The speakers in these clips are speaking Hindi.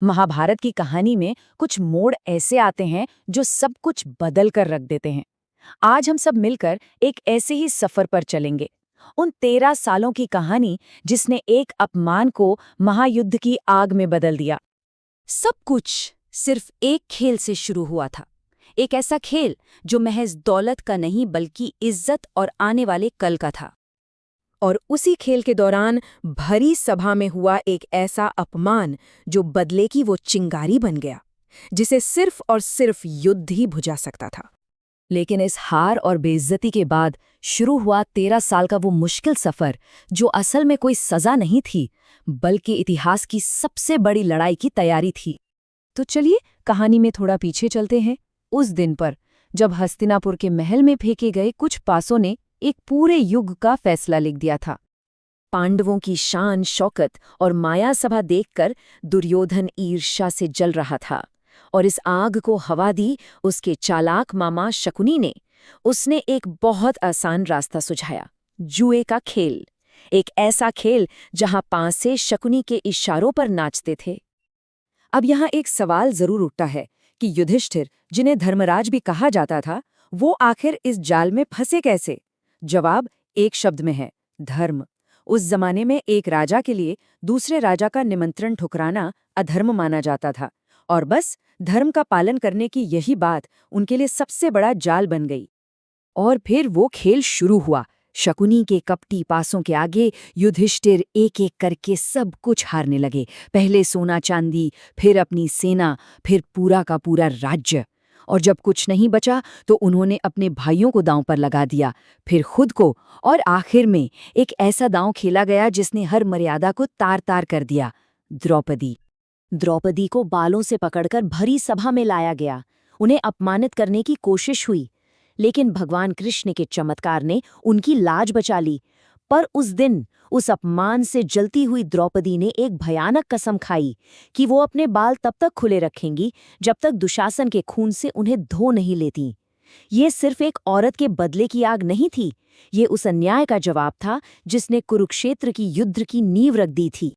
महाभारत की कहानी में कुछ मोड़ ऐसे आते हैं जो सब कुछ बदल कर रख देते हैं। आज हम सब मिलकर एक ऐसे ही सफर पर चलेंगे। उन 13 सालों की कहानी जिसने एक अपमान को महायुद्ध की आग में बदल दिया। सब कुछ सिर्फ एक खेल से शुरू हुआ था। एक ऐसा खेल जो महज दौलत का नहीं बल्कि इज्जत और आने वाले कल का था। और उसी खेल के दौरान भरी सभा में हुआ एक ऐसा अपमान जो बदले की वो चिंगारी बन गया, जिसे सिर्फ और सिर्फ युद्ध ही बुझा सकता था। लेकिन इस हार और बेइज्जती के बाद शुरू हुआ 13 साल का वो मुश्किल सफर, जो असल में कोई सजा नहीं थी बल्कि इतिहास की सबसे बड़ी लड़ाई की तैयारी थी। तो चलिए कहानी में थोड़ा पीछे चलते हैं, उस दिन पर जब हस्तिनापुर के महल में फेंके गए कुछ पासों ने एक पूरे युग का फैसला लिख दिया था। पांडवों की शान शौकत और माया सभा देखकर दुर्योधन ईर्ष्या से जल रहा था, और इस आग को हवा दी उसके चालाक मामा शकुनी ने। उसने एक बहुत आसान रास्ता सुझाया, जुए का खेल। एक ऐसा खेल जहां पांसे शकुनी के इशारों पर नाचते थे। अब यहाँ एक सवाल जरूर उठता है कि युधिष्ठिर, जिन्हें धर्मराज भी कहा जाता था, वो आखिर इस जाल में फंसे कैसे? जवाब एक शब्द में है, धर्म। उस जमाने में एक राजा के लिए दूसरे राजा का निमंत्रण ठुकराना अधर्म माना जाता था, और बस धर्म का पालन करने की यही बात उनके लिए सबसे बड़ा जाल बन गई। और फिर वो खेल शुरू हुआ। शकुनी के कपटी पासों के आगे युधिष्ठिर एक एक करके सब कुछ हारने लगे। पहले सोना चांदी, फिर अपनी सेना, फिर पूरा का पूरा राज्य। और जब कुछ नहीं बचा तो उन्होंने अपने भाइयों को दांव पर लगा दिया, फिर खुद को, और आखिर में एक ऐसा दांव खेला गया जिसने हर मर्यादा को तार तार कर दिया, द्रौपदी। द्रौपदी को बालों से पकड़कर भरी सभा में लाया गया। उन्हें अपमानित करने की कोशिश हुई, लेकिन भगवान कृष्ण के चमत्कार ने उनकी लाज बचा ली। पर उस दिन उस अपमान से जलती हुई द्रौपदी ने एक भयानक कसम खाई कि वो अपने बाल तब तक खुले रखेंगी जब तक दुशासन के खून से उन्हें धो नहीं लेती। ये सिर्फ एक औरत के बदले की आग नहीं थी, ये उस अन्याय का जवाब था जिसने कुरुक्षेत्र की युद्ध की नींव रख दी थी।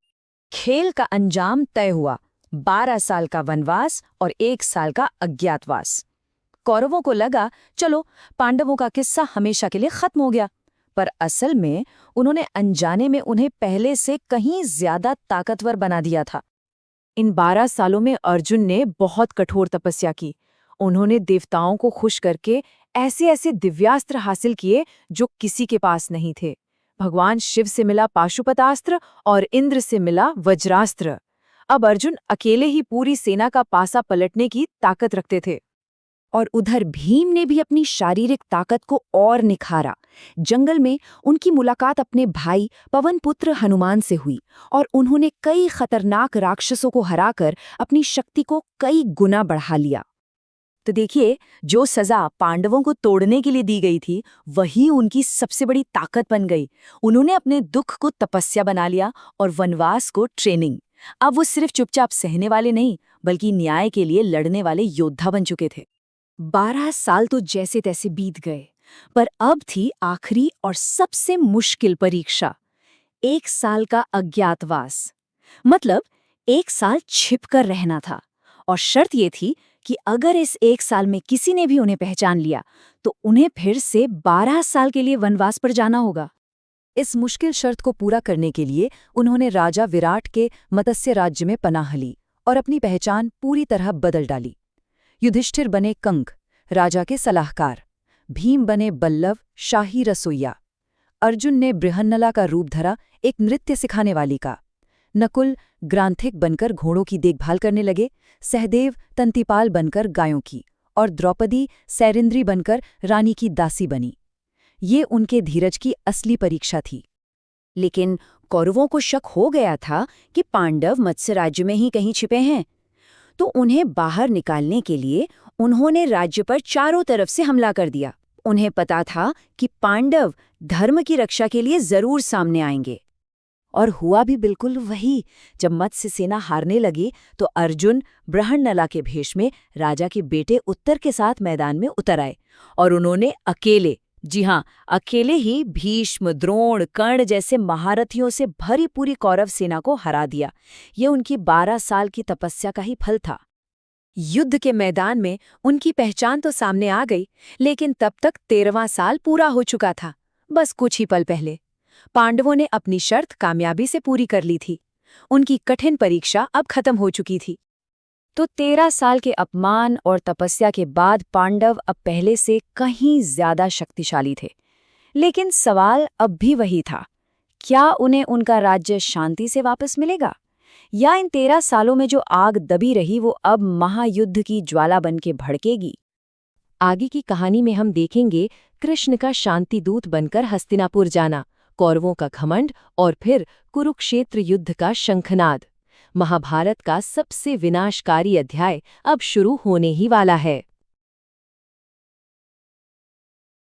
खेल का अंजाम तय हुआ, 12 साल का वनवास और 1 साल का अज्ञातवास। कौरवों को लगा चलो पांडवों का किस्सा हमेशा के लिए खत्म हो गया, पर असल में उन्होंने अनजाने में उन्हें पहले से कहीं ज्यादा ताकतवर बना दिया था। इन 12 सालों में अर्जुन ने बहुत कठोर तपस्या की। उन्होंने देवताओं को खुश करके ऐसे ऐसे दिव्यास्त्र हासिल किए जो किसी के पास नहीं थे। भगवान शिव से मिला पाशुपतास्त्र और इंद्र से मिला वज्रास्त्र। अब अर्जुन अकेले ही पूरी सेना का पासा पलटने की ताकत रखते थे। और उधर भीम ने भी अपनी शारीरिक ताकत को और निखारा। जंगल में उनकी मुलाकात अपने भाई पवनपुत्र हनुमान से हुई, और उन्होंने कई खतरनाक राक्षसों को हराकर अपनी शक्ति को कई गुना बढ़ा लिया। तो देखिए, जो सजा पांडवों को तोड़ने के लिए दी गई थी, वही उनकी सबसे बड़ी ताकत बन गई। उन्होंने अपने दुख को तपस्या बना लिया और वनवास को ट्रेनिंग। अब वो सिर्फ चुपचाप सहने वाले नहीं, बल्कि न्याय के लिए लड़ने वाले योद्धा बन चुके थे। 12 साल तो जैसे तैसे बीत गए, पर अब थी आखिरी और सबसे मुश्किल परीक्षा, 1 साल का अज्ञातवास। मतलब 1 साल छिपकर रहना था, और शर्त ये थी कि अगर इस 1 साल में किसी ने भी उन्हें पहचान लिया तो उन्हें फिर से 12 साल के लिए वनवास पर जाना होगा। इस मुश्किल शर्त को पूरा करने के लिए उन्होंने राजा विराट के मत्स्य राज्य में पनाह ली और अपनी पहचान पूरी तरह बदल डाली। युधिष्ठिर बने कंक, राजा के सलाहकार। भीम बने बल्लव, शाही रसोइया। अर्जुन ने बृहन्नला का रूप धरा, एक नृत्य सिखाने वाली का। नकुल ग्रांथिक बनकर घोड़ों की देखभाल करने लगे, सहदेव तंतिपाल बनकर गायों की, और द्रौपदी सैरिंद्री बनकर रानी की दासी बनी। ये उनके धीरज की असली परीक्षा थी। लेकिन कौरवों को शक हो गया था कि पांडव मत्स्य राज्य में ही कहीं छिपे हैं, तो उन्हें बाहर निकालने के लिए उन्होंने राज्य पर चारों तरफ से हमला कर दिया। उन्हें पता था कि पांडव धर्म की रक्षा के लिए जरूर सामने आएंगे। और हुआ भी बिल्कुल वही। जब मत्स्य सेना हारने लगी तो अर्जुन बृहन्नला के भेष में राजा के बेटे उत्तर के साथ मैदान में उतर आए, और उन्होंने अकेले जी हाँ, अकेले ही भीष्म, द्रोण, कर्ण जैसे महारथियों से भरी पूरी कौरव सेना को हरा दिया। ये उनकी 12 साल की तपस्या का ही फल था। युद्ध के मैदान में उनकी पहचान तो सामने आ गई, लेकिन तब तक 13वां साल पूरा हो चुका था। बस कुछ ही पल पहले पांडवों ने अपनी शर्त कामयाबी से पूरी कर ली थी। उनकी कठिन परीक्षा अब खत्म हो चुकी थी। तो 13 साल के अपमान और तपस्या के बाद पांडव अब पहले से कहीं ज्यादा शक्तिशाली थे। लेकिन सवाल अब भी वही था, क्या उन्हें उनका राज्य शांति से वापस मिलेगा, या इन 13 सालों में जो आग दबी रही वो अब महायुद्ध की ज्वाला बन के भड़केगी। आगे की कहानी में हम देखेंगे कृष्ण का शांति दूत बनकर हस्तिनापुर जाना, कौरवों का घमंड और फिर कुरुक्षेत्र युद्ध का शंखनाद। महाभारत का सबसे विनाशकारी अध्याय अब शुरू होने ही वाला है।